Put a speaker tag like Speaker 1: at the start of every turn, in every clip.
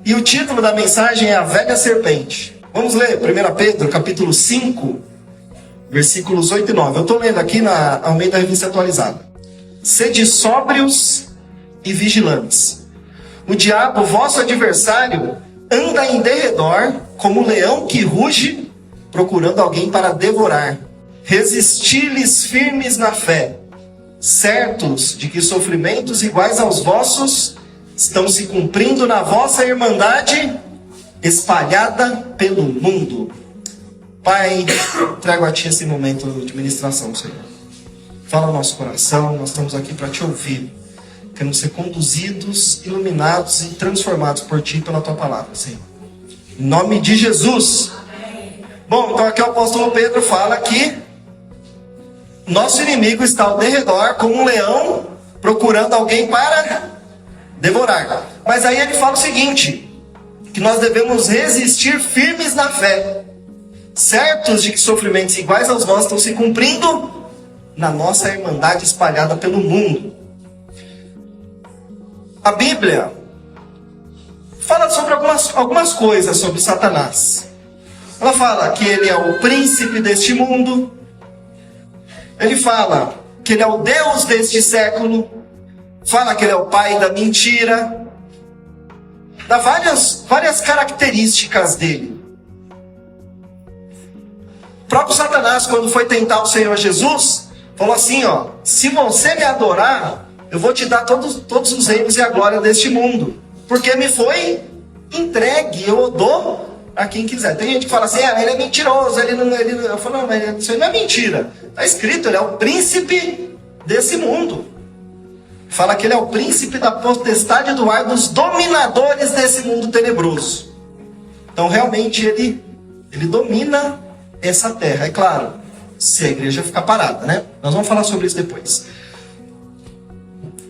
Speaker 1: E o título da mensagem é A Velha Serpente. Vamos ler 1 Pedro, capítulo 5, versículos 8 e 9. Eu estou lendo aqui ao meio da revista atualizada. Sede sóbrios e vigilantes. O diabo, vosso adversário, anda em derredor como um leão que ruge, procurando alguém para devorar. Resisti-lhes firmes na fé, certos de que sofrimentos iguais aos vossos estão se cumprindo na vossa irmandade espalhada pelo mundo. Pai, trago a Ti esse momento de ministração, Senhor. Fala no nosso coração, nós estamos aqui para Te ouvir. Queremos ser conduzidos, iluminados e transformados por Ti e pela Tua palavra, Senhor. Em nome de Jesus. Bom, então aqui o apóstolo Pedro fala que nosso inimigo está ao derredor como um leão procurando alguém para devorar. Mas aí ele fala o seguinte, que nós devemos resistir firmes na fé, certos de que sofrimentos iguais aos nossos estão se cumprindo na nossa irmandade espalhada pelo mundo. A Bíblia fala sobre algumas coisas sobre Satanás. Ela fala que ele é o príncipe deste mundo. Ele fala que ele é o Deus deste século. Fala que ele é o pai da mentira. Dá várias características dele. O próprio Satanás, quando foi tentar o Senhor Jesus, falou assim, ó: se você me adorar, eu vou te dar todos os reinos e a glória deste mundo, porque me foi entregue, eu dou a quem quiser. Tem gente que fala assim, ele é mentiroso, eu falo, não, mas isso aí não é mentira. Está escrito, ele é o príncipe desse mundo. Fala que ele é o príncipe da potestade do ar, dos dominadores desse mundo tenebroso. Então realmente ele domina essa terra. É claro, se a igreja ficar parada, né? Nós vamos falar sobre isso depois.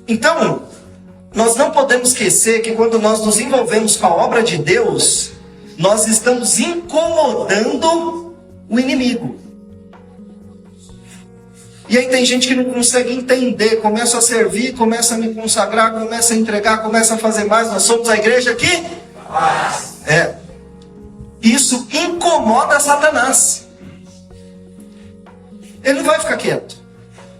Speaker 1: Então, nós não podemos esquecer que quando nós nos envolvemos com a obra de Deus, nós estamos incomodando o inimigo. E aí tem gente que não consegue entender, começa a servir, começa a me consagrar, começa a entregar, começa a fazer mais. Nós somos a igreja aqui? Isso incomoda Satanás. Ele não vai ficar quieto.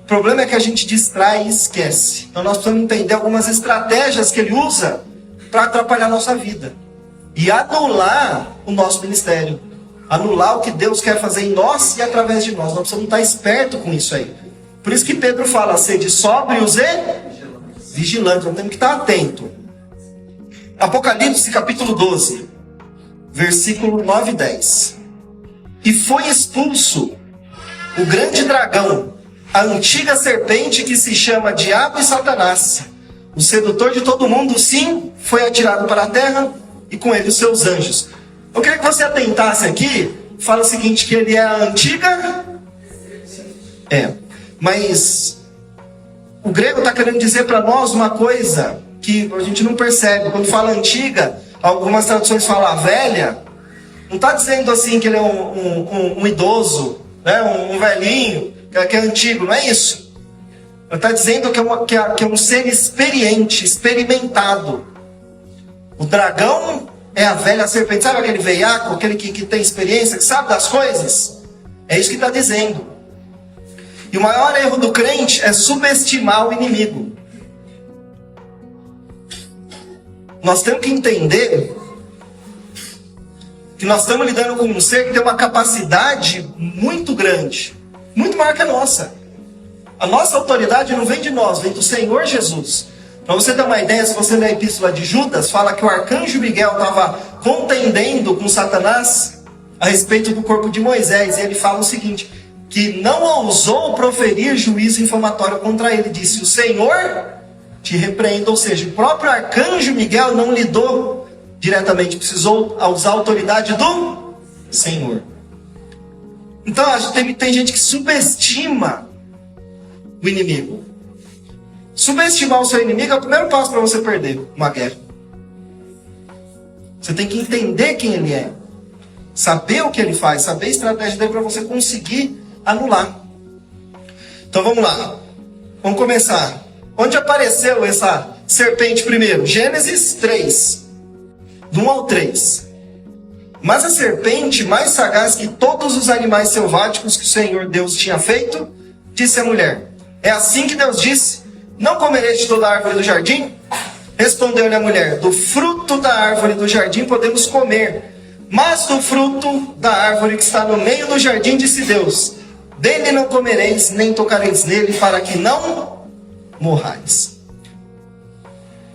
Speaker 1: O problema é que a gente distrai e esquece. Então nós precisamos entender algumas estratégias que ele usa para atrapalhar a nossa vida. E anular o nosso ministério. Anular o que Deus quer fazer em nós e através de nós. Nós precisamos estar espertos com isso aí. Por isso que Pedro fala, sede sóbrios e vigilantes. Nós temos que estar atentos. Apocalipse capítulo 12, versículo 9 e 10. E foi expulso o grande dragão, a antiga serpente que se chama Diabo e Satanás, o sedutor de todo mundo, sim, foi atirado para a terra e com ele os seus anjos. Eu queria que você atentasse aqui, fala o seguinte, que ele é a antiga... Mas o grego está querendo dizer para nós uma coisa que a gente não percebe. Quando fala antiga, algumas traduções falam velha, não está dizendo assim que ele é um idoso, né? um velhinho, que é antigo, não é isso. Ele está dizendo que é um ser experiente, experimentado. O dragão é a velha serpente. Sabe aquele veiaco, aquele que tem experiência, que sabe das coisas? É isso que está dizendo. E o maior erro do crente é subestimar o inimigo. Nós temos que entender que nós estamos lidando com um ser que tem uma capacidade muito grande, muito maior que a nossa. A nossa autoridade não vem de nós, vem do Senhor Jesus. Para você ter uma ideia, se você ler a epístola de Judas, fala que o arcanjo Miguel estava contendendo com Satanás a respeito do corpo de Moisés. E ele fala o seguinte, que não ousou proferir juízo infamatório contra ele. Disse, o Senhor te repreenda. Ou seja, o próprio arcanjo Miguel não lidou diretamente, precisou usar a autoridade do Senhor. Então, tem gente que subestima o inimigo. Subestimar o seu inimigo é o primeiro passo para você perder uma guerra. Você tem que entender quem ele é, saber o que ele faz, saber a estratégia dele para você conseguir anular. Então vamos lá, vamos começar. Onde apareceu essa serpente primeiro? Gênesis 3, do 1 ao 3. Mas a serpente, mais sagaz que todos os animais selváticos que o Senhor Deus tinha feito, disse à mulher: é assim que Deus disse: não comereis de toda a árvore do jardim? Respondeu-lhe a mulher: do fruto da árvore do jardim podemos comer, mas do fruto da árvore que está no meio do jardim, disse Deus: dele não comereis, nem tocareis nele, para que não morrais.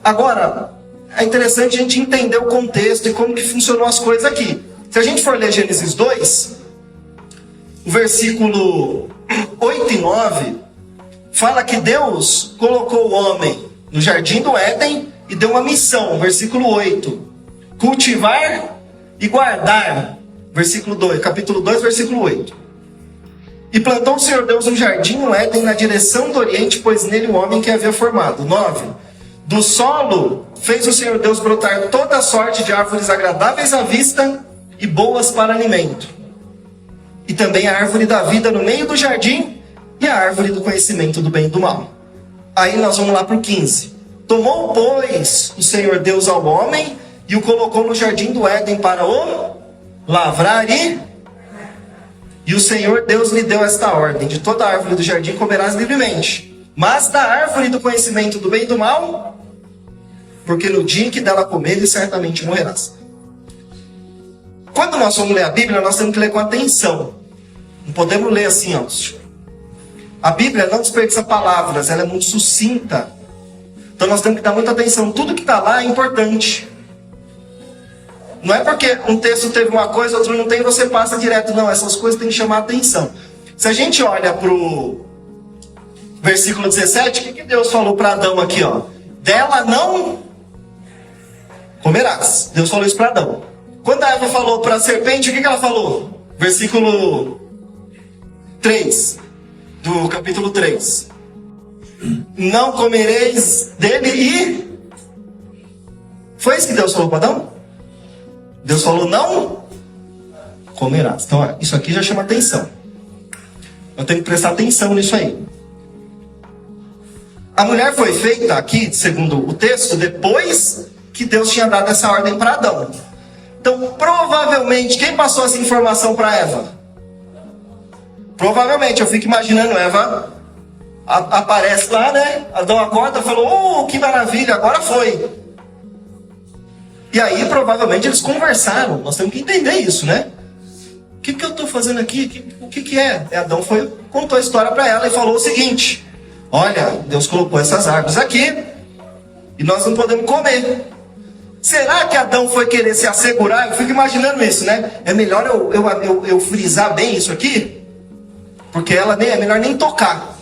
Speaker 1: Agora, é interessante a gente entender o contexto e como que funcionou as coisas aqui. Se a gente for ler Gênesis 2, o versículo 8 e 9, fala que Deus colocou o homem no jardim do Éden e deu uma missão, versículo 8. Cultivar e guardar, versículo 2, capítulo 2, versículo 8. E plantou o Senhor Deus um jardim no Éden na direção do Oriente, pois nele o homem que havia formado. 9. Do solo fez o Senhor Deus brotar toda a sorte de árvores agradáveis à vista e boas para alimento. E também a árvore da vida no meio do jardim e a árvore do conhecimento do bem e do mal. Aí nós vamos lá para o 15. Tomou, pois, o Senhor Deus ao homem e o colocou no jardim do Éden para o lavrar e o Senhor Deus lhe deu esta ordem: de toda a árvore do jardim comerás livremente, mas da árvore do conhecimento do bem e do mal, porque no dia em que dela comeres, certamente morrerás. Quando nós vamos ler a Bíblia, nós temos que ler com atenção. Não podemos ler assim, ó. A Bíblia não desperdiça palavras, ela é muito sucinta. Então nós temos que dar muita atenção. Tudo que está lá é importante. Não é porque um texto teve uma coisa, outro não tem, você passa direto. Não, essas coisas têm que chamar a atenção. Se a gente olha para o versículo 17, o que Deus falou para Adão aqui, ó? Dela não comerás. Deus falou isso para Adão. Quando a Eva falou para a serpente, o que ela falou? Versículo 3, do capítulo 3. Não comereis dele e... Foi isso que Deus falou para Adão? Deus falou: não comerás. Então, ó, isso aqui já chama atenção. Eu tenho que prestar atenção nisso aí. A mulher foi feita aqui, segundo o texto, depois que Deus tinha dado essa ordem para Adão. Então, provavelmente, quem passou essa informação para Eva? Provavelmente, eu fico imaginando, Eva aparece lá, né? Adão acorda e falou: oh, que maravilha, agora foi. E aí, provavelmente, eles conversaram. Nós temos que entender isso, né? O que eu estou fazendo aqui? O que é? Adão contou a história para ela e falou o seguinte: olha, Deus colocou essas árvores aqui e nós não podemos comer. Será que Adão foi querer se assegurar? Eu fico imaginando isso, né? É melhor eu frisar bem isso aqui, porque ela é melhor nem tocar.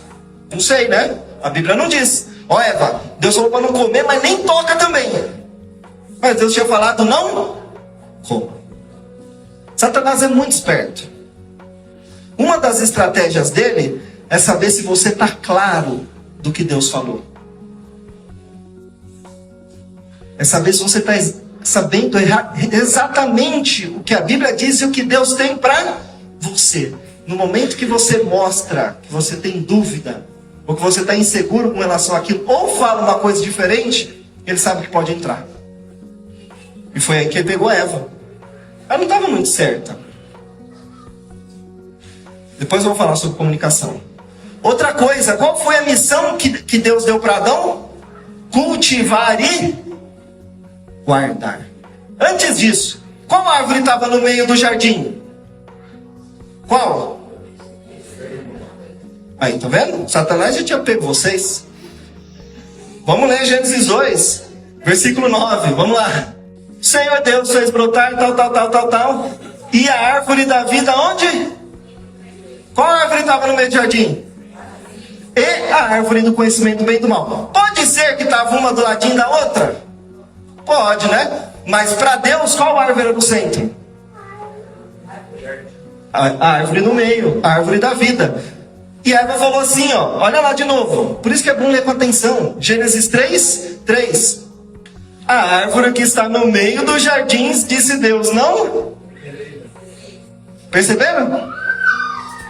Speaker 1: Não sei, né? A Bíblia não diz. Ó, Eva, Deus falou para não comer, mas nem toca também. Mas Deus tinha falado: não coma. Satanás é muito esperto. Uma das estratégias dele é saber se você está claro do que Deus falou. É saber se você está sabendo exatamente o que a Bíblia diz e o que Deus tem para você. No momento que você mostra que você tem dúvida, ou que você está inseguro com relação àquilo, ou fala uma coisa diferente, ele sabe que pode entrar. E foi aí que ele pegou Eva. Ela não estava muito certa. Depois eu vou falar sobre comunicação. Outra coisa, qual foi a missão que Deus deu para Adão? Cultivar e guardar. Antes disso, qual árvore estava no meio do jardim? Qual? Aí, tá vendo? Satanás já tinha pego vocês. Vamos ler Gênesis 2, versículo 9. Vamos lá. O Senhor Deus fez brotar tal. E a árvore da vida onde? Qual árvore estava no meio do jardim? E a árvore do conhecimento do bem e do mal. Pode ser que estava uma do ladinho da outra? Pode, né? Mas para Deus, qual árvore era no centro? A árvore no meio, a árvore da vida. E Eva falou assim, ó, olha lá de novo. Por isso que é bom ler com atenção. Gênesis 3. A árvore que está no meio dos jardins, disse Deus, não? Perceberam?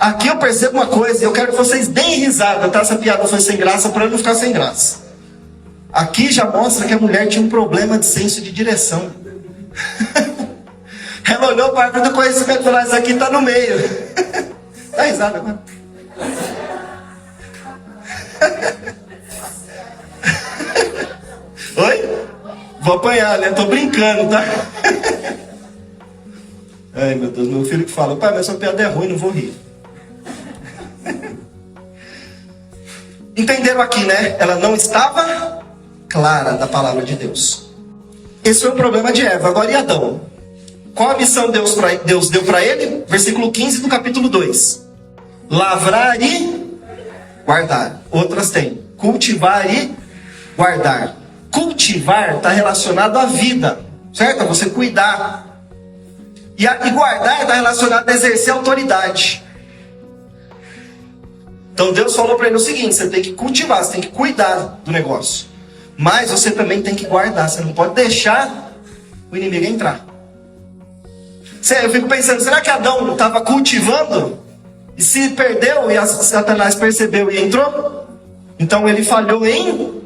Speaker 1: Aqui eu percebo uma coisa, e eu quero que vocês deem risada, tá? Essa piada foi sem graça para eu não ficar sem graça. Aqui já mostra que a mulher tinha um problema de senso de direção. olhou para a árvore do conhecimento e falou, isso aqui está no meio. Dá risada agora. Oi? Vou apanhar, né? Tô brincando, tá? Ai, meu Deus, meu filho que fala, pai, mas sua piada é ruim, não vou rir. Entenderam aqui, né? Ela não estava clara da palavra de Deus. Esse foi o problema de Eva. Agora e Adão? Qual a missão Deus deu para ele? Versículo 15 do capítulo 2. Lavrar e guardar. Outras têm. Cultivar e guardar. Cultivar está relacionado à vida, certo? A você cuidar. E guardar está relacionado a exercer autoridade. Então Deus falou para ele o seguinte, você tem que cultivar, você tem que cuidar do negócio. Mas você também tem que guardar, você não pode deixar o inimigo entrar. Eu fico pensando, será que Adão estava cultivando? E se perdeu e Satanás percebeu e entrou? Então ele falhou em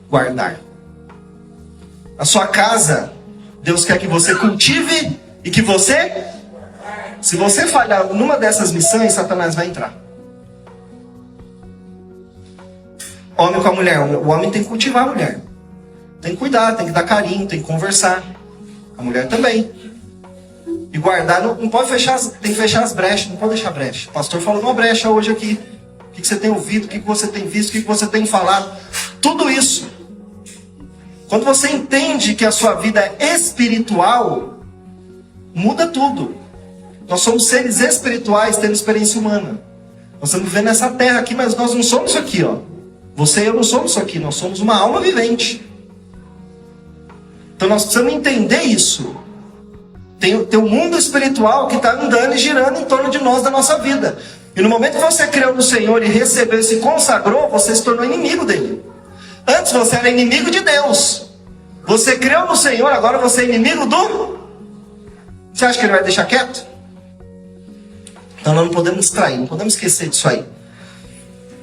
Speaker 1: guardar. A sua casa, Deus quer que você cultive e que você... Se você falhar numa dessas missões, Satanás vai entrar. Homem com a mulher. O homem tem que cultivar a mulher. Tem que cuidar, tem que dar carinho, tem que conversar. A mulher também. E guardar, não pode fechar, tem que fechar as brechas, não pode deixar brecha. O pastor falou uma brecha hoje aqui. O que você tem ouvido, o que você tem visto, o que você tem falado. Tudo isso. Quando você entende que a sua vida é espiritual, muda tudo. Nós somos seres espirituais tendo experiência humana. Nós estamos vivendo nessa terra aqui, mas nós não somos isso aqui, ó. Você e eu não somos isso aqui, nós somos uma alma vivente. Então nós precisamos entender isso. Tem um mundo espiritual que está andando e girando em torno de nós, da nossa vida. E no momento que você creu no Senhor e recebeu e se consagrou, você se tornou inimigo dele. Antes você era inimigo de Deus. Você creu no Senhor, agora você é inimigo do... Você acha que ele vai deixar quieto? Então nós não podemos trair, não podemos esquecer disso aí.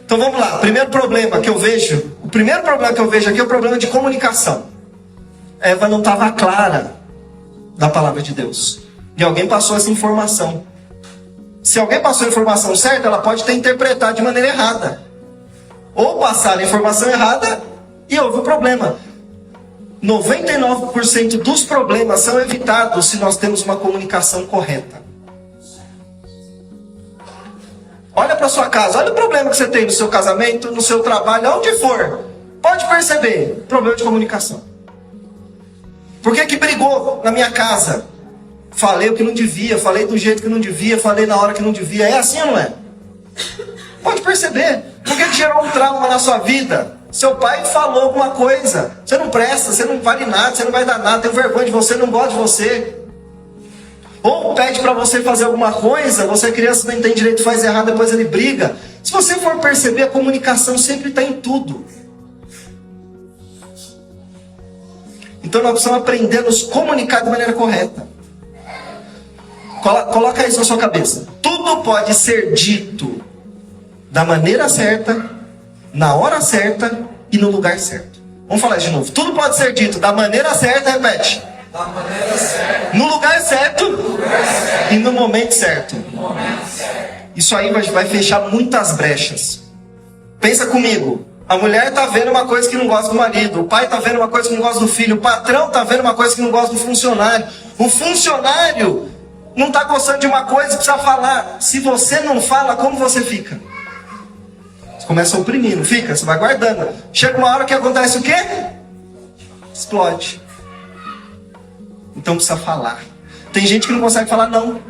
Speaker 1: Então vamos lá, o primeiro problema que eu vejo aqui é o problema de comunicação. Eva não estava clara da palavra de Deus. E alguém passou essa informação. Se alguém passou a informação certa, ela pode ter interpretado de maneira errada. Ou passar a informação errada e houve o problema. 99% dos problemas são evitados se nós temos uma comunicação correta. Olha para sua casa, olha o problema que você tem no seu casamento, no seu trabalho, onde for. Pode perceber, problema de comunicação. Por que brigou na minha casa? Falei o que não devia, falei do jeito que não devia, falei na hora que não devia. É assim ou não é? Pode perceber. Por que gerou um trauma na sua vida? Seu pai falou alguma coisa. Você não presta, você não vale nada, você não vai dar nada, tem vergonha de você, não gosta de você. Ou pede para você fazer alguma coisa, você criança não entende direito, faz errado, depois ele briga. Se você for perceber, a comunicação sempre está em tudo. Então nós precisamos aprender a nos comunicar de maneira correta. Coloca isso na sua cabeça. Tudo pode ser dito da maneira certa, na hora certa e no lugar certo. Vamos falar de novo. Tudo pode ser dito da maneira certa, repete. Da maneira certa. No lugar certo, e no momento certo. Isso aí vai fechar muitas brechas. Pensa comigo. A mulher está vendo uma coisa que não gosta do marido. O pai está vendo uma coisa que não gosta do filho. O patrão está vendo uma coisa que não gosta do funcionário. O funcionário não está gostando de uma coisa e precisa falar. Se você não fala, como você fica? Você começa a oprimir, não fica? Você vai guardando. Chega uma hora que acontece o quê? Explode. Então precisa falar. Tem gente que não consegue falar não.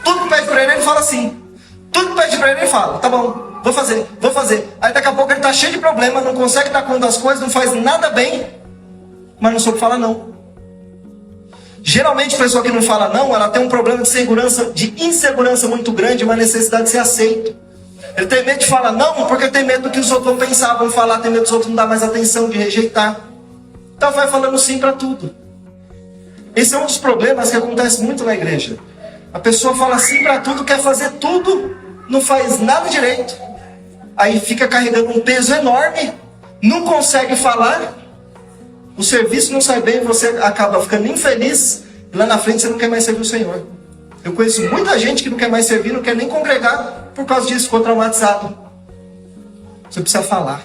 Speaker 1: Tudo que pede para ele fala sim. Tudo que pede para ele fala, tá bom, vou fazer. Aí daqui a pouco ele está cheio de problema, não consegue dar conta das coisas, não faz nada bem, mas não soube falar não. Geralmente a pessoa que não fala não, ela tem um problema de insegurança muito grande, uma necessidade de ser aceito. Ele tem medo de falar não, porque tem medo do que os outros vão pensar, vão falar, tem medo dos outros não dar mais atenção, de rejeitar. Então vai falando sim para tudo. Esse é um dos problemas que acontece muito na igreja. A pessoa fala sim para tudo, quer fazer tudo, não faz nada direito. Aí fica carregando um peso enorme, não consegue falar, o serviço não sai bem, você acaba ficando infeliz, e lá na frente você não quer mais servir o Senhor. Eu conheço muita gente que não quer mais servir, não quer nem congregar por causa disso, ficou traumatizado. Você precisa falar.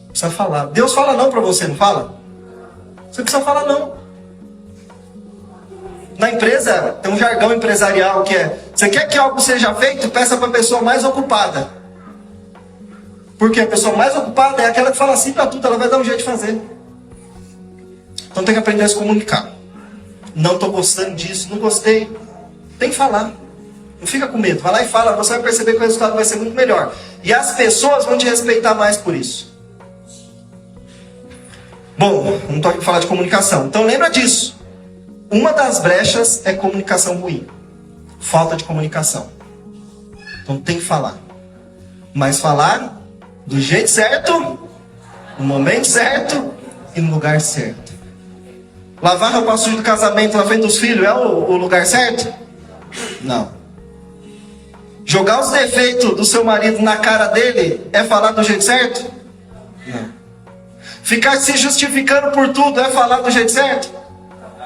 Speaker 1: Precisa falar. Deus fala não para você, não fala? Você precisa falar não. Na empresa, tem um jargão empresarial que é: você quer que algo seja feito? Peça para a pessoa mais ocupada. Porque a pessoa mais ocupada é aquela que fala assim para tudo, ela vai dar um jeito de fazer. Então tem que aprender a se comunicar. Não estou gostando disso, não gostei. Tem que falar. Não fica com medo. Vai lá e fala, você vai perceber que o resultado vai ser muito melhor. E as pessoas vão te respeitar mais por isso. Bom, não estou aqui para falar de comunicação. Então lembra disso. Uma das brechas é comunicação ruim. Falta de comunicação. Então tem que falar. Mas falar do jeito certo, no momento certo e no lugar certo. Lavar roupa suja do casamento na frente dos filhos é o lugar certo? Não. Jogar os defeitos do seu marido na cara dele é falar do jeito certo? Não. Ficar se justificando por tudo é falar do jeito certo?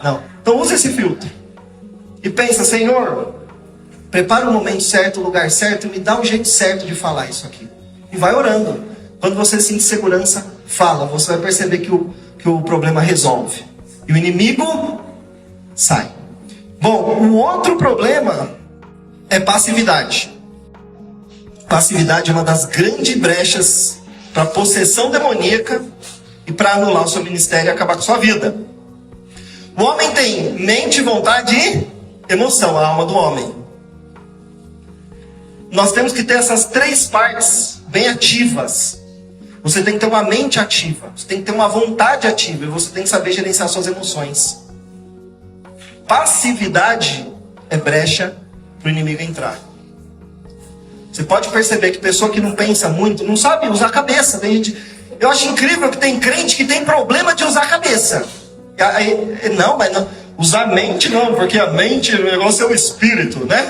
Speaker 1: Não. Então use esse filtro. E pensa: Senhor, prepara o momento certo, o lugar certo, e me dá um jeito certo de falar isso aqui. E vai orando. Quando você sente segurança, fala. Você vai perceber que o problema resolve. E o inimigo sai. Bom, o outro problema é passividade. Passividade é uma das grandes brechas para possessão demoníaca e para anular o seu ministério e acabar com a sua vida. O homem tem mente, vontade e emoção, a alma do homem. Nós temos que ter essas três partes bem ativas. Você tem que ter uma mente ativa, você tem que ter uma vontade ativa e você tem que saber gerenciar suas emoções. Passividade é brecha para o inimigo entrar. Você pode perceber que pessoa que não pensa muito, não sabe usar a cabeça. Eu acho incrível que tem crente que tem problema de usar a cabeça. Não, mas não, usar a mente não, porque a mente, o negócio é o espírito, né?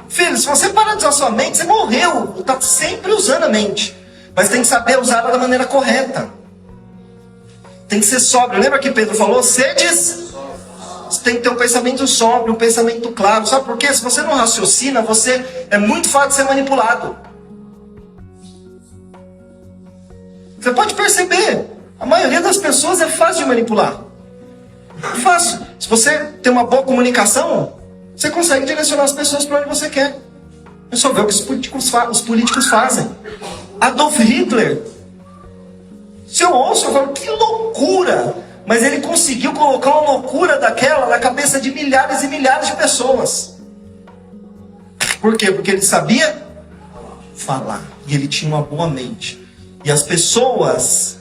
Speaker 1: Filho, se você parar de usar a sua mente, você morreu. Está sempre usando a mente. Mas tem que saber usá-la da maneira correta. Tem que ser sóbrio. Lembra que Pedro falou? Sedes. Você tem que ter um pensamento sóbrio, um pensamento claro. Sabe por quê? Se você não raciocina, é muito fácil de ser manipulado. Você pode perceber. A maioria das pessoas é fácil de manipular. É fácil. Se você tem uma boa comunicação, você consegue direcionar as pessoas para onde você quer. É só ver o que os políticos fazem. Adolf Hitler, se eu ouço, eu falo, que loucura! Mas ele conseguiu colocar uma loucura daquela na cabeça de milhares e milhares de pessoas. Por quê? Porque ele sabia falar. E ele tinha uma boa mente. E as pessoas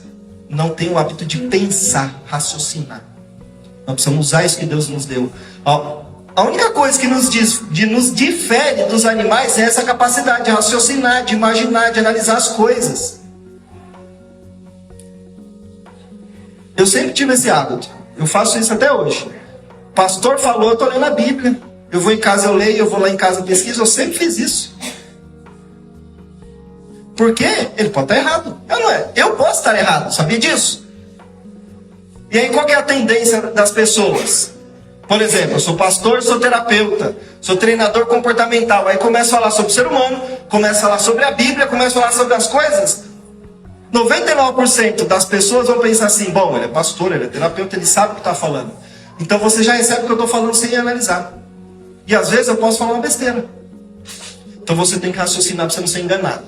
Speaker 1: não têm o hábito de pensar, raciocinar. Nós precisamos usar isso que Deus nos deu. A única coisa que nos difere dos animais é essa capacidade de raciocinar, de imaginar, de analisar as coisas. Eu sempre tive esse hábito. Eu faço isso até hoje. Pastor falou, eu estou lendo a Bíblia. Eu vou em casa, eu leio, eu vou lá em casa, pesquiso. Eu sempre fiz isso. Por quê? Ele pode estar errado. Eu não é. Eu posso estar errado. Sabia disso? E aí qual que é a tendência das pessoas? Por exemplo, eu sou pastor, sou terapeuta, sou treinador comportamental. Aí começo a falar sobre o ser humano, começo a falar sobre a Bíblia, começo a falar sobre as coisas. 99% das pessoas vão pensar assim: bom, ele é pastor, ele é terapeuta, ele sabe o que está falando. Então você já recebe o que eu estou falando sem analisar. E às vezes eu posso falar uma besteira. Então você tem que raciocinar para você não ser enganado.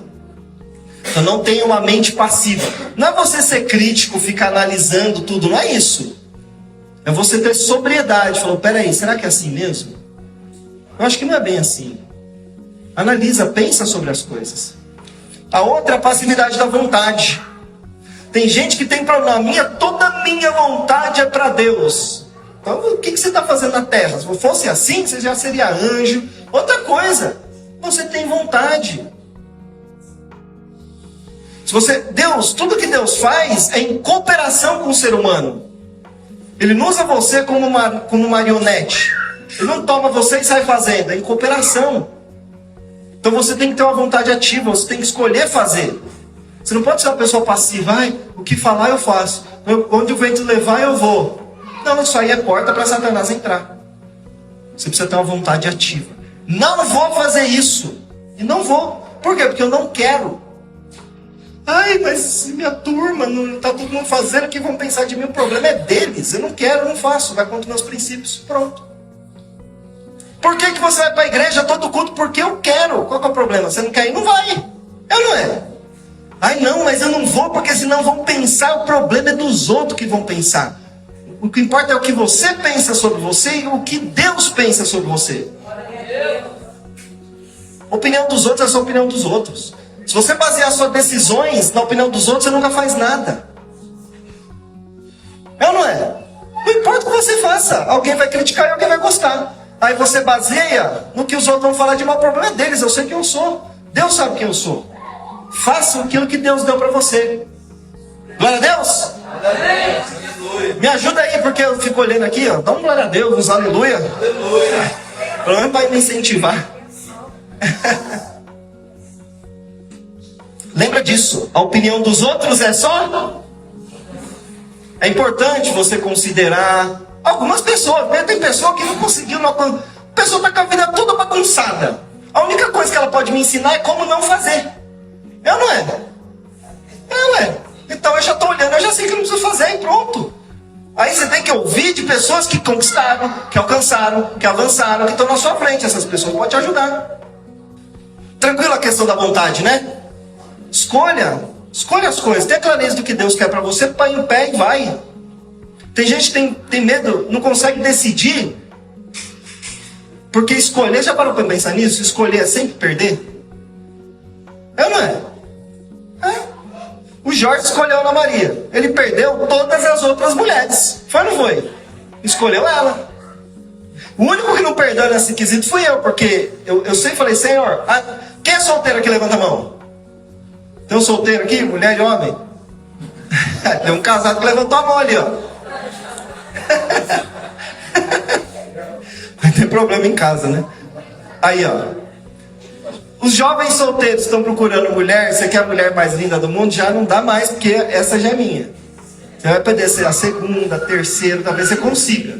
Speaker 1: Então não tenha uma mente passiva. Não é você ser crítico, ficar analisando tudo, não é isso. É você ter sobriedade. Falou, peraí, será que é assim mesmo? Eu acho que não é bem assim. Analisa, pensa sobre as coisas. A outra é a passividade da vontade. Tem gente que tem problema. Toda a minha vontade é para Deus. Então o que você está fazendo na terra? Se fosse assim, você já seria anjo. Outra coisa, você tem vontade. Deus, tudo que Deus faz é em cooperação com o ser humano. Ele não usa você como marionete. Ele não toma você e sai fazendo. É em cooperação. Então você tem que ter uma vontade ativa. Você tem que escolher fazer. Você não pode ser uma pessoa passiva. O que falar eu faço. Onde o vento levar eu vou. Não, isso aí é porta para Satanás entrar. Você precisa ter uma vontade ativa. Não vou fazer isso. E não vou. Por quê? Porque eu não quero. Ai, mas minha turma, não está todo mundo fazendo, o que vão pensar de mim? O problema é deles. Eu não quero, eu não faço. Vai contra meus princípios. Pronto. Por que você vai para a igreja todo culto? Porque eu quero. Qual que é o problema? Você não quer ir? Não vai. Eu não é. Ai, não, mas eu não vou porque senão vão pensar. O problema é dos outros que vão pensar. O que importa é o que você pensa sobre você e o que Deus pensa sobre você. A opinião dos outros é a sua opinião dos outros. Se você basear suas decisões na opinião dos outros, você nunca faz nada. É ou não é? Não importa o que você faça. Alguém vai criticar e alguém vai gostar. Aí você baseia no que os outros vão falar de mal. O problema é deles. Eu sei quem eu sou. Deus sabe quem eu sou. Faça aquilo que Deus deu para você. Glória a Deus. Me ajuda aí, porque eu fico olhando aqui, ó. Dá um glória a Deus, uns aleluia. Aleluia. Pelo menos vai me incentivar. Lembra disso. A opinião dos outros é só. É importante você considerar algumas pessoas. Tem pessoa que não conseguiu. A pessoa está com a vida toda bagunçada. A única coisa que ela pode me ensinar é como não fazer. Eu não é. Eu é. Então eu já estou olhando, eu já sei que não preciso fazer e pronto. Aí você tem que ouvir de pessoas que conquistaram, que alcançaram, que avançaram, que estão na sua frente. Essas pessoas podem te ajudar. Tranquilo a questão da vontade, né? Escolha as coisas. Tenha clareza do que Deus quer para você, põe em pé e vai. Tem gente que tem medo, não consegue decidir. Porque escolher, já parou para pensar nisso? Escolher é sempre perder? É ou não é? O Jorge escolheu a Ana Maria. Ele perdeu todas as outras mulheres. Foi ou não foi? Escolheu ela. O único que não perdeu nesse quesito fui eu. Porque eu sempre falei, Senhor, quem é solteiro aqui? Levanta a mão. Tem um solteiro aqui? Mulher e homem? Tem um casado que levantou a mão ali, ó. Vai ter problema em casa, né? Aí, ó. Os jovens solteiros estão procurando mulher. Você quer a mulher mais linda do mundo? Já não dá mais, porque essa já é minha. Você vai poder ser a segunda, a terceira, talvez você consiga.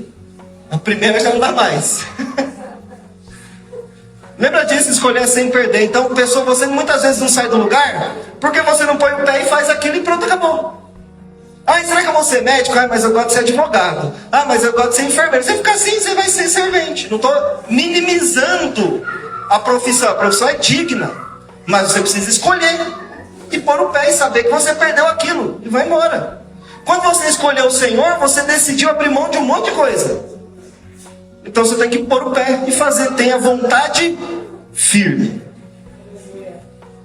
Speaker 1: A primeira já não dá mais. Lembra disso, escolher sem perder. Então, pessoa, você muitas vezes não sai do lugar porque você não põe o pé e faz aquilo e pronto, acabou. Será que eu vou ser médico? Mas eu gosto de ser advogado. Mas eu gosto de ser enfermeiro. Você fica assim, você vai ser servente. Não estou minimizando a profissão. A profissão é digna. Mas você precisa escolher e pôr o pé e saber que você perdeu aquilo e vai embora. Quando você escolheu o Senhor, você decidiu abrir mão de um monte de coisa. Então você tem que pôr o pé e fazer. Tenha vontade firme.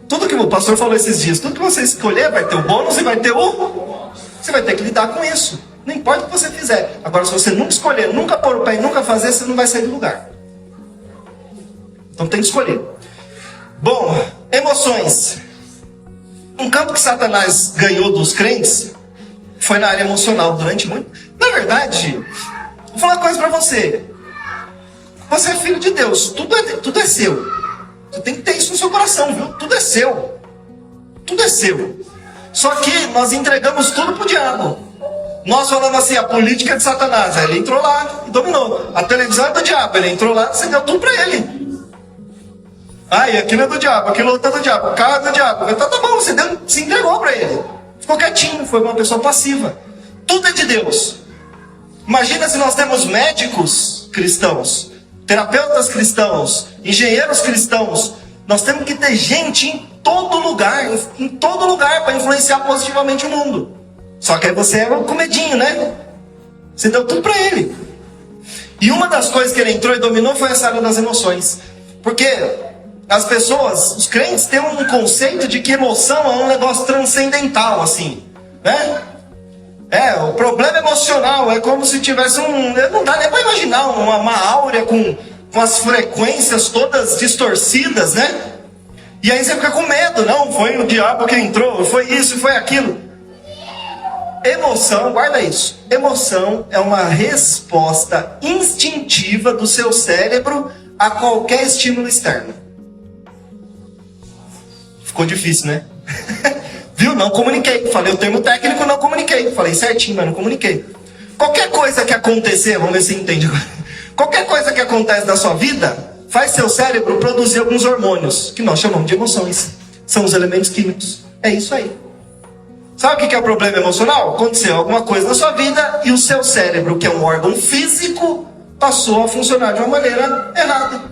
Speaker 1: Tudo que o pastor falou esses dias, tudo que você escolher vai ter o bônus e vai ter você vai ter que lidar com isso. Não importa o que você fizer. Agora, se você nunca escolher, nunca pôr o pé e nunca fazer, você não vai sair do lugar. Então tem que escolher. Bom, emoções. Um campo que Satanás ganhou dos crentes foi na área emocional durante muito. Na verdade, vou falar uma coisa pra você. Você é filho de Deus. Tudo é seu. Você tem que ter isso no seu coração, viu? Tudo é seu. Tudo é seu. Só que nós entregamos tudo pro diabo. Nós falamos assim, a política é de Satanás. Aí ele entrou lá e dominou. A televisão é do diabo. Ele entrou lá e você deu tudo pra ele. E aquilo é do diabo, aquilo outro é do diabo, o carro é do diabo. Então tá bom, você se entregou pra ele. Ficou quietinho, foi uma pessoa passiva. Tudo é de Deus. Imagina se nós temos médicos cristãos, terapeutas cristãos, engenheiros cristãos. Nós temos que ter gente em todo lugar para influenciar positivamente o mundo. Só que aí você é com medinho, né? Você deu tudo para ele. E uma das coisas que ele entrou e dominou foi essa área das emoções. Porque as pessoas, os crentes têm um conceito de que emoção é um negócio transcendental, assim, né? O problema emocional é como se tivesse não dá nem para imaginar uma áurea com as frequências todas distorcidas, né? E aí você fica com medo, não, foi o diabo que entrou, foi isso, foi aquilo. Emoção, guarda isso. Emoção é uma resposta instintiva do seu cérebro a qualquer estímulo externo. Ficou difícil, né? Viu? Não comuniquei. Falei o termo técnico, não comuniquei. Falei certinho, mas não comuniquei. Qualquer coisa que acontecer, vamos ver se você entende agora. Qualquer coisa que acontece na sua vida faz seu cérebro produzir alguns hormônios, que nós chamamos de emoções. São os elementos químicos. É isso aí. Sabe o que é o problema emocional? Aconteceu alguma coisa na sua vida e o seu cérebro, que é um órgão físico, passou a funcionar de uma maneira errada.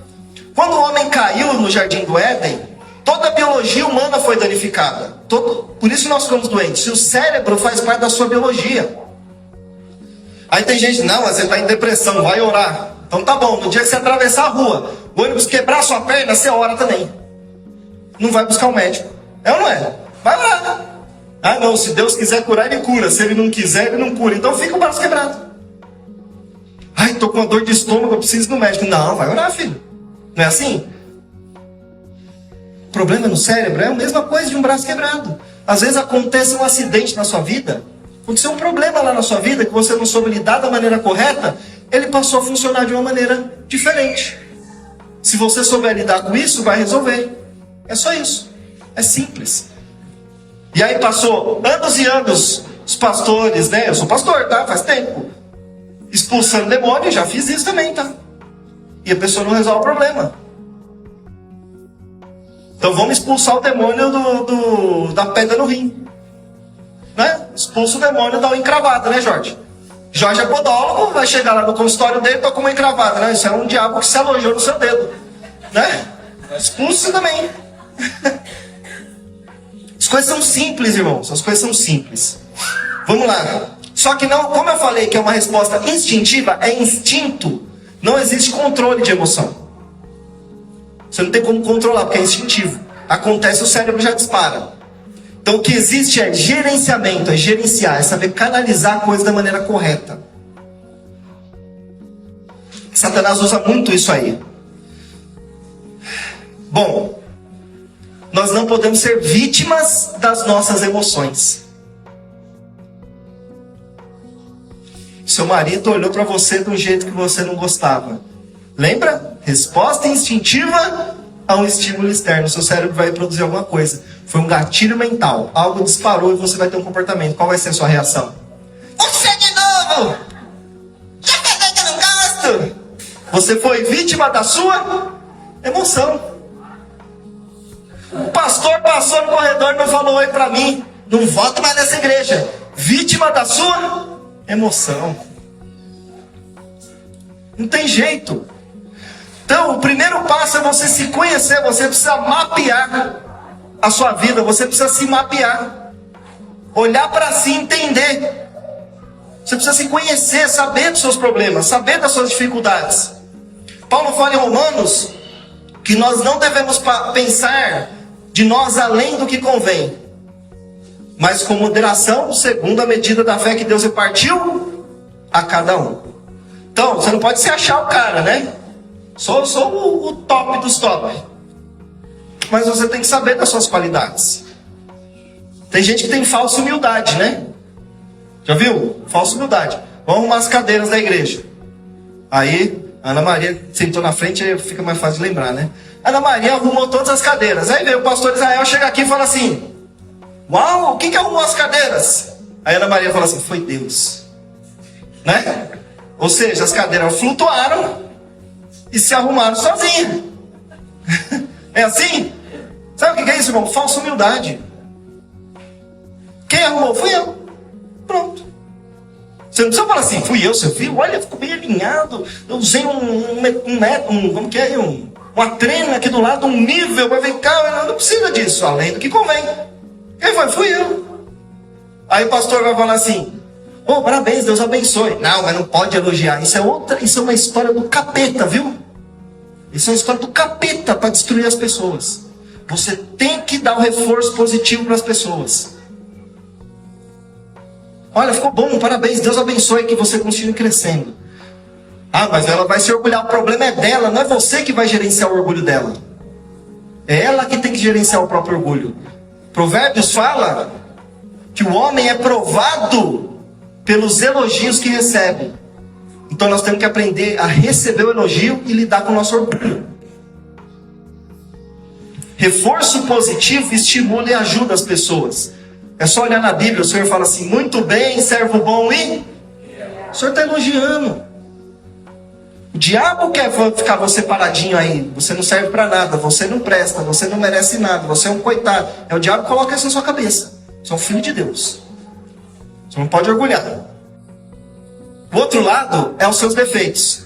Speaker 1: Quando o homem caiu no Jardim do Éden, toda a biologia humana foi danificada. Por isso nós ficamos doentes. E o cérebro faz parte da sua biologia. Aí tem gente, não, mas você está em depressão, vai orar. Então tá bom, no dia que você atravessar a rua, o ônibus quebrar sua perna, você ora também. Não vai buscar um médico. É ou não é? Vai orar. Ah não, se Deus quiser curar, Ele cura. Se Ele não quiser, Ele não cura. Então fica o braço quebrado. Ai, tô com uma dor de estômago, eu preciso ir no médico. Não, vai orar, filho. Não é assim? O problema no cérebro é a mesma coisa de um braço quebrado. Às vezes acontece um acidente na sua vida, aconteceu um problema lá na sua vida que você não soube lidar da maneira correta, ele passou a funcionar de uma maneira diferente. Se você souber lidar com isso, vai resolver. É só isso. É simples. E aí passou anos e anos, os pastores, né? Eu sou pastor, tá? Faz tempo. Expulsando demônio, já fiz isso também, tá? E a pessoa não resolve o problema. Então vamos expulsar o demônio da pedra no rim. Né? Expulsa o demônio da encravada, né, Jorge? Jorge é podólogo, vai chegar lá no consultório dele e toca uma encravada, né? Isso é um diabo que se alojou no seu dedo. Né? Expulsa também. As coisas são simples, irmãos. As coisas são simples. Vamos lá. Só que não, como eu falei que é uma resposta instintiva, é instinto. Não existe controle de emoção. Você não tem como controlar, porque é instintivo. Acontece, o cérebro já dispara. Então o que existe é gerenciamento, é gerenciar, é saber canalizar a coisa da maneira correta. Satanás usa muito isso aí. Bom, nós não podemos ser vítimas das nossas emoções. Seu marido olhou para você de um jeito que você não gostava. Lembra? Resposta instintiva a um estímulo externo. Seu cérebro vai produzir alguma coisa. Foi um gatilho mental. Algo disparou e você vai ter um comportamento. Qual vai ser a sua reação? Você de novo! Já falei que eu não gosto! Você foi vítima da sua emoção. O pastor passou no corredor e não falou oi pra mim. Não volto mais nessa igreja. Vítima da sua emoção. Não tem jeito. Então, o primeiro passo é você se conhecer. Você precisa mapear a sua vida. Você precisa se mapear. Olhar para si e entender. Você precisa se conhecer, saber dos seus problemas, saber das suas dificuldades. Paulo fala em Romanos que nós não devemos pensar de nós além do que convém, mas com moderação, segundo a medida da fé que Deus repartiu a cada um. Então, você não pode se achar o cara, né? Sou o top dos top. Mas você tem que saber das suas qualidades. Tem gente que tem falsa humildade, né? Já viu? Falsa humildade. Vamos arrumar as cadeiras da igreja. Aí, Ana Maria sentou na frente, aí fica mais fácil de lembrar, né? Ana Maria arrumou todas as cadeiras. Aí veio o pastor Israel, chega aqui e fala assim: uau, quem que arrumou as cadeiras? Aí Ana Maria fala assim: foi Deus. Né? Ou seja, as cadeiras flutuaram e se arrumaram sozinhas. É assim? Sabe o que é isso, irmão? Falsa humildade. Quem arrumou? Fui eu. Pronto. Você não precisa falar assim: fui eu, seu filho. Olha, ficou bem alinhado. Eu usei como que é? Uma trena aqui do lado, um nível. Mas vem cá, não precisa disso. Além do que convém. Quem foi? Fui eu. Aí o pastor vai falar assim: oh, parabéns, Deus abençoe. Não, mas não pode elogiar. Isso é uma história do capeta, viu? Isso é uma história do capeta para destruir as pessoas. Você tem que dar um reforço positivo para as pessoas. Olha, ficou bom, parabéns, Deus abençoe que você continue crescendo. Ah, mas ela vai se orgulhar, o problema é dela, não é você que vai gerenciar o orgulho dela. É ela que tem que gerenciar o próprio orgulho. Provérbios fala que o homem é provado pelos elogios que recebe. Então nós temos que aprender a receber o elogio e lidar com o nosso orgulho. Reforço positivo estimula e ajuda as pessoas. É só olhar na Bíblia, o Senhor fala assim: muito bem, servo bom e... O Senhor está elogiando. diabo quer ficar você paradinho aí. Você não serve para nada, você não presta, você não merece nada, você é um coitado. É o diabo que coloca isso na sua cabeça. Você é um filho de Deus. Você não pode orgulhar. O outro lado é os seus defeitos.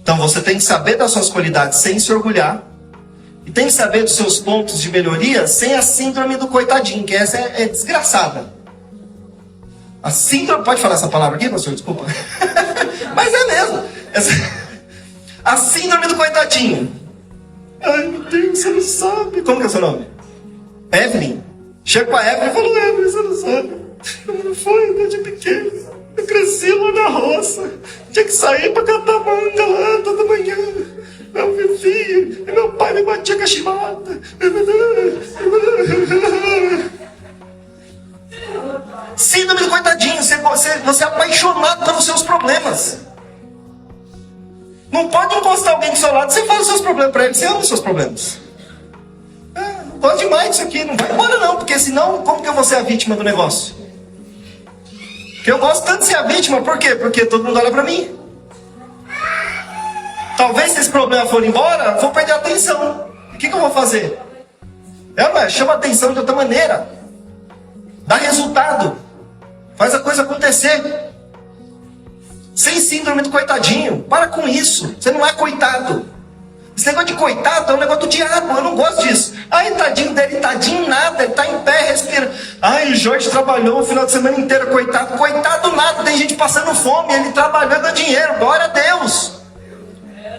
Speaker 1: Então você tem que saber das suas qualidades sem se orgulhar. E tem que saber dos seus pontos de melhoria sem a síndrome do coitadinho, que essa é desgraçada. A síndrome... Pode falar essa palavra aqui, pastor? Desculpa. Mas é mesmo. A síndrome do coitadinho. Ai, meu Deus, você não sabe. Como que é o seu nome? Evelyn. Chega com a Evelyn e falou: Evelyn, você não sabe. Não foi desde pequeno. Eu cresci lá na roça. Tinha que sair para catar manga lá toda manhã. Eu vivia. E meu pai me batia com a chibata. Síndrome do coitadinho. Você é apaixonado pelos seus problemas. Não pode encostar alguém do seu lado. Você fala os seus problemas para ele. Você ama os seus problemas. Não gosto demais disso aqui. Não vai embora não. Porque senão, como que eu vou ser a vítima do negócio? Porque eu gosto tanto de ser a vítima. Por quê? Porque todo mundo olha para mim. Talvez se esse problema for embora, eu vou perder a atenção. O que eu vou fazer? Chama a atenção de outra maneira. Dá resultado. Faz a coisa acontecer. Sem síndrome do coitadinho. Para com isso. Você não é coitado. Esse negócio de coitado é um negócio do diabo. Eu não gosto disso. Ai, tadinho dele, tadinho nada. Ele está em pé, respira. Ai, o Jorge trabalhou o final de semana inteiro. Coitado. Coitado nada. Tem gente passando fome. Ele trabalhando dinheiro. Glória a Deus.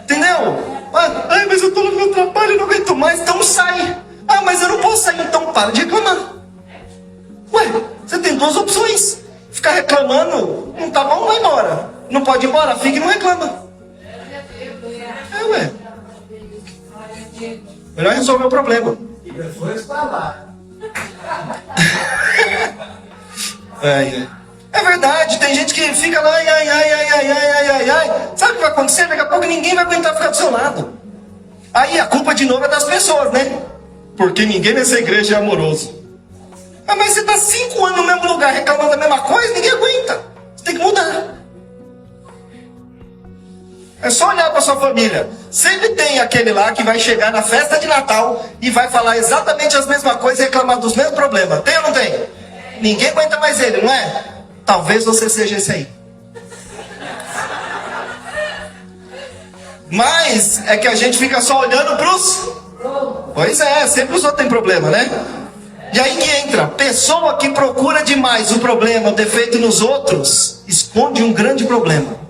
Speaker 1: Entendeu? Ai, mas eu estou no meu trabalho e não aguento mais. Então sai. Ah, mas eu não posso sair. Então para de reclamar. Ué, você tem duas opções. Ficar reclamando, não tá bom, vai embora. Não pode ir embora, fica e não reclama. Ué. Melhor resolver o problema.
Speaker 2: E depois falar.
Speaker 1: É verdade, tem gente que fica lá, ai. Sabe o que vai acontecer? Daqui a pouco ninguém vai aguentar ficar do seu lado. Aí a culpa de novo é das pessoas, né? Porque ninguém nessa igreja é amoroso. Mas você está 5 anos no mesmo lugar reclamando da mesma coisa, ninguém aguenta. Você tem que mudar. É só olhar para sua família. Sempre tem aquele lá que vai chegar na festa de Natal e vai falar exatamente as mesmas coisas e reclamar dos mesmos problemas. Tem ou não tem? Ninguém aguenta mais ele, não é? Talvez você seja esse aí. Mas é que a gente fica só olhando para os... Pois é, sempre os outros têm problema, né? E aí que entra, pessoa que procura demais o problema, o defeito nos outros, esconde um grande problema.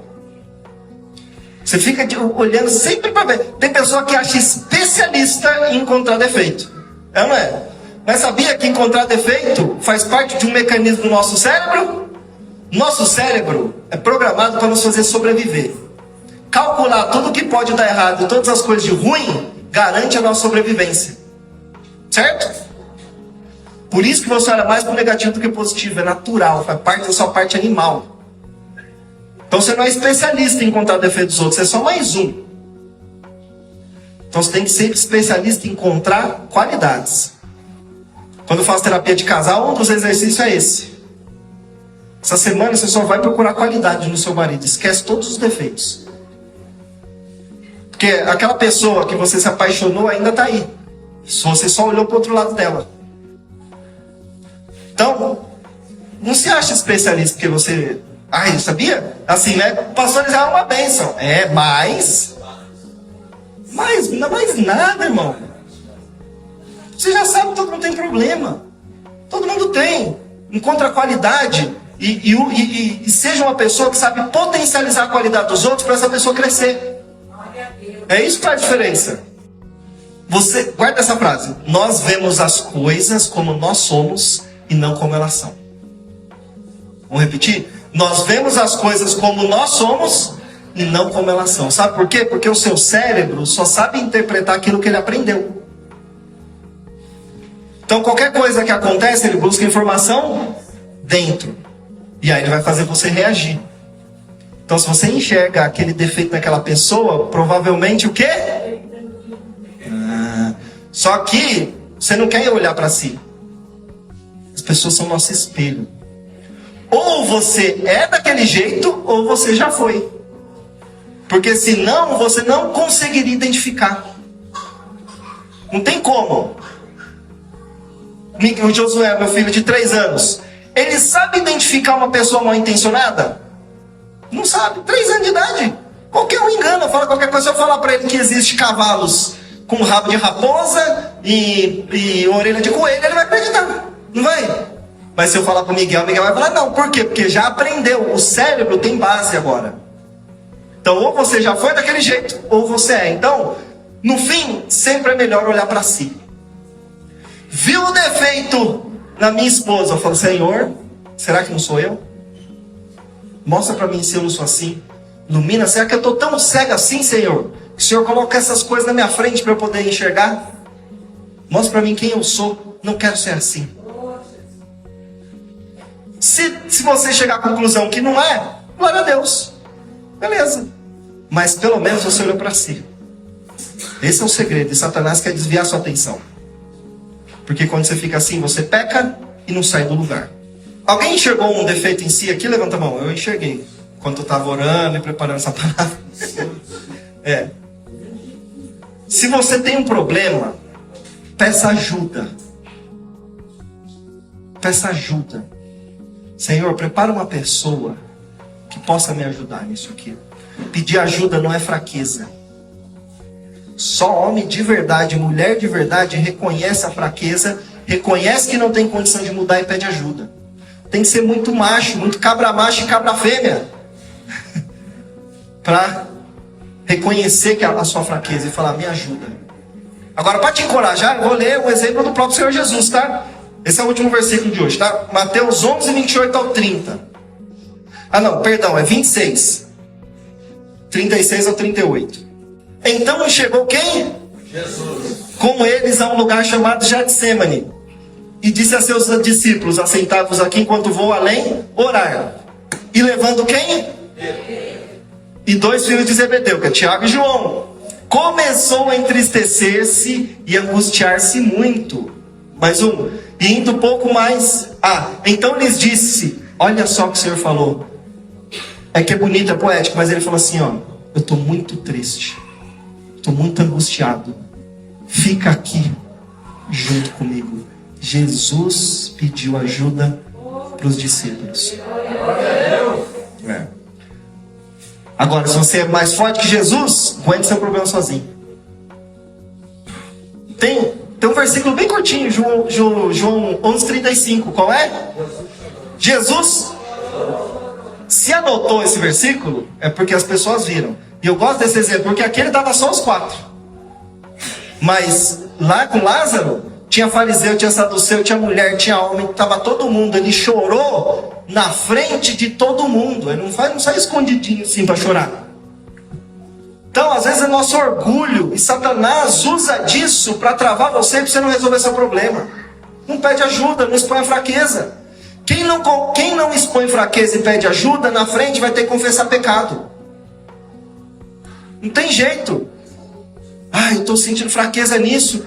Speaker 1: Você fica olhando sempre para ver. Tem pessoa que acha especialista em encontrar defeito. É ou não é? Mas sabia que encontrar defeito faz parte de um mecanismo do nosso cérebro? Nosso cérebro é programado para nos fazer sobreviver. Calcular tudo que pode dar errado, todas as coisas de ruim, garante a nossa sobrevivência. Certo? Por isso que você olha mais para o negativo do que positivo. É natural, faz parte da sua parte animal. Então você não é especialista em encontrar defeitos dos outros, você é só mais um. Então você tem que ser especialista em encontrar qualidades. Quando eu faço terapia de casal, um dos exercícios é esse. Essa semana você só vai procurar qualidade no seu marido. Esquece todos os defeitos. Porque aquela pessoa que você se apaixonou ainda está aí. Se você só olhou para o outro lado dela. Então, não se acha especialista porque você... Ai, sabia? Assim, né? Pastorizar é uma bênção. Mas não é mais nada, irmão. Você já sabe que todo mundo tem problema. Todo mundo tem. Encontra qualidade e seja uma pessoa que sabe potencializar a qualidade dos outros para essa pessoa crescer. É isso que faz a diferença. Você, guarda essa frase. Nós vemos as coisas como nós somos e não como elas são. Vamos repetir? Nós vemos as coisas como nós somos e não como elas são. Sabe por quê? Porque o seu cérebro só sabe interpretar aquilo que ele aprendeu. Então qualquer coisa que acontece, ele busca informação dentro. E aí ele vai fazer você reagir. Então se você enxerga aquele defeito naquela pessoa, provavelmente o quê? Só que você não quer olhar para si. As pessoas são nosso espelho. Ou você é daquele jeito, ou você já foi. Porque senão você não conseguiria identificar. Não tem como. O Josué, meu filho de 3 anos, ele sabe identificar uma pessoa mal intencionada? Não sabe. 3 anos de idade. Qualquer um engana, fala qualquer coisa. Se eu falar para ele que existe cavalos com rabo de raposa e orelha de coelho, ele vai acreditar. Não vai? Mas se eu falar para o Miguel vai falar não. Por quê? Porque já aprendeu. O cérebro tem base agora. Então, ou você já foi daquele jeito, ou você é. Então, no fim, sempre é melhor olhar para si. Viu o defeito na minha esposa? Eu falo, Senhor, será que não sou eu? Mostra para mim se eu não sou assim. Ilumina, será que eu estou tão cega assim, Senhor? Que o Senhor coloca essas coisas na minha frente para eu poder enxergar? Mostra para mim quem eu sou. Não quero ser assim. Se você chegar à conclusão que não é, glória a Deus. Beleza. Mas pelo menos você olhou para si. Esse é o segredo. E Satanás quer desviar sua atenção. Porque quando você fica assim, você peca e não sai do lugar. Alguém enxergou um defeito em si aqui? Levanta a mão. Eu enxerguei. Quando eu estava orando e preparando essa palavra. Se você tem um problema, peça ajuda. Peça ajuda. Senhor, prepara uma pessoa que possa me ajudar nisso aqui. Pedir ajuda não é fraqueza. Só homem de verdade, mulher de verdade reconhece a fraqueza, reconhece que não tem condição de mudar e pede ajuda. Tem que ser muito macho, muito cabra macho e cabra fêmea para reconhecer que a sua fraqueza e falar, me ajuda. Agora, para te encorajar, eu vou ler o exemplo do próprio Senhor Jesus, tá? Esse é o último versículo de hoje, tá? Mateus 11, 28 ao 30. Ah não, perdão, é 26. 36 ao 38. Então chegou quem?
Speaker 2: Jesus.
Speaker 1: Com eles a um lugar chamado Getsêmani. E disse a seus discípulos, assentados aqui enquanto vou além, orar. E levando quem? E 2 filhos de Zebedeu, que é Tiago e João. Começou a entristecer-se e angustiar-se muito. Mais um. E indo pouco mais. Então lhes disse, olha só o que o Senhor falou. É que é bonito, é poético, mas ele falou assim, ó. Eu estou muito triste. Estou muito angustiado. Fica aqui junto comigo. Jesus pediu ajuda para os discípulos. Agora, se você é mais forte que Jesus, aguente seu problema sozinho. Tem um versículo bem curtinho, João 11:35. Qual é? Jesus. Se anotou esse versículo, é porque as pessoas viram. E eu gosto desse exemplo, porque aqui ele dava só os 4. Mas lá com Lázaro, tinha fariseu, tinha saduceu, tinha mulher, tinha homem, estava todo mundo. Ele chorou na frente de todo mundo. Ele não sai escondidinho assim para chorar. Então, às vezes é nosso orgulho. E Satanás usa disso para travar você, para você não resolver seu problema. Não pede ajuda, não expõe a fraqueza. Quem não expõe fraqueza e pede ajuda, na frente vai ter que confessar pecado. Não tem jeito. Eu estou sentindo fraqueza nisso.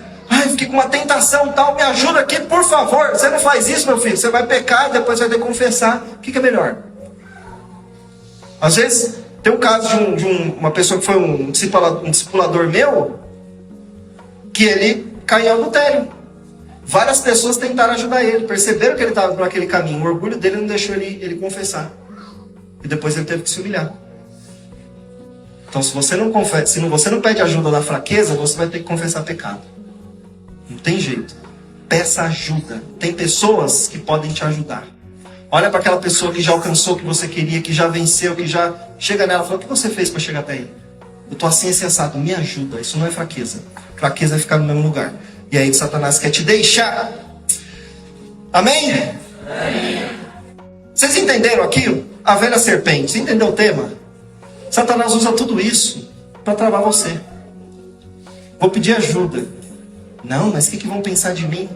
Speaker 1: Fiquei com uma tentação tal, me ajuda aqui, por favor. Você não faz isso, meu filho. Você vai pecar, depois vai ter que confessar. O que é melhor? Às vezes, tem um caso de uma pessoa que foi um discipulador meu, que ele caiu em adultério. Várias pessoas tentaram ajudar ele, perceberam que ele estava por aquele caminho. O orgulho dele não deixou ele confessar. E depois ele teve que se humilhar. Então, se você não confessa, se você não pede ajuda na fraqueza, você vai ter que confessar pecado. Não tem jeito. Peça ajuda. Tem pessoas que podem te ajudar. Olha para aquela pessoa que já alcançou o que você queria, que já venceu, que já chega nela e fala, o que você fez para chegar até aí? Eu estou assim, assado, me ajuda. Isso não é fraqueza. Fraqueza é ficar no mesmo lugar. E aí Satanás quer te deixar. Amém? Amém. Vocês entenderam aqui? A velha serpente. Você entendeu o tema? Satanás usa tudo isso para travar você. Vou pedir ajuda. Não, mas o que vão pensar de mim?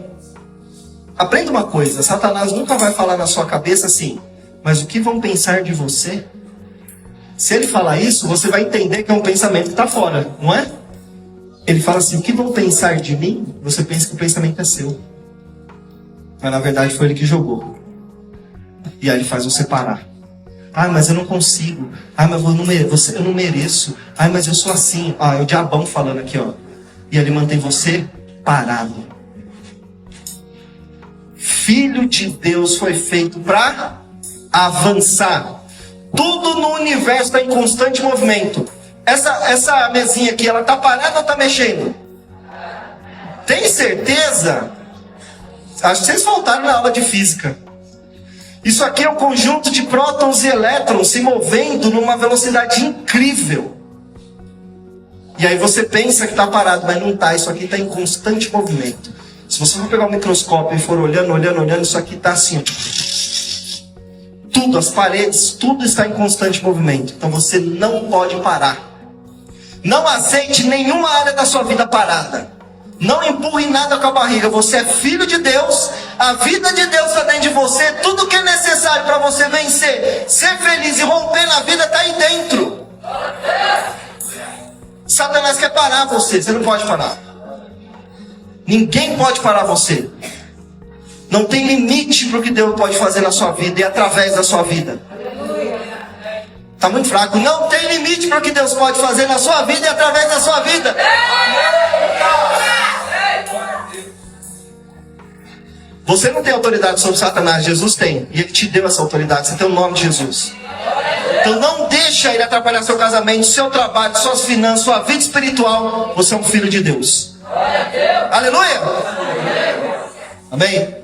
Speaker 1: Aprenda uma coisa. Satanás nunca vai falar na sua cabeça assim, mas o que vão pensar de você? Se ele falar isso, você vai entender que é um pensamento que está fora, não é? Ele fala assim, o que vão pensar de mim? Você pensa que o pensamento é seu. Mas na verdade foi ele que jogou. E aí ele faz você parar. Ai, mas eu não consigo. Ai, mas eu não mereço. Ai, mas eu sou assim. Ah, é o diabão falando aqui, ó. E ele mantém você parado. Filho de Deus foi feito para avançar. Tudo no universo está em constante movimento. Essa mesinha aqui, ela está parada ou está mexendo? Tem certeza? Acho que vocês faltaram na aula de física. Isso aqui é um conjunto de prótons e elétrons se movendo numa velocidade incrível. E aí você pensa que está parado, mas não está. Isso aqui está em constante movimento. Se você for pegar o microscópio e for olhando, isso aqui está assim. Tudo, as paredes, tudo está em constante movimento. Então você não pode parar. Não aceite nenhuma área da sua vida parada. Não empurre nada com a barriga. Você é filho de Deus. A vida de Deus está dentro de você. Tudo que é necessário para você vencer, ser feliz e romper na vida está aí dentro. Satanás quer parar você. Você não pode parar. Ninguém pode parar você. Não tem limite para o que Deus pode fazer na sua vida e através da sua vida. Está muito fraco. Não tem limite para o que Deus pode fazer na sua vida e através da sua vida. Você não tem autoridade sobre Satanás, Jesus tem. E Ele te deu essa autoridade, você tem o nome de Jesus. Então não deixa ele atrapalhar seu casamento, seu trabalho, suas finanças, sua vida espiritual. Você é um filho de Deus. Aleluia! Amém?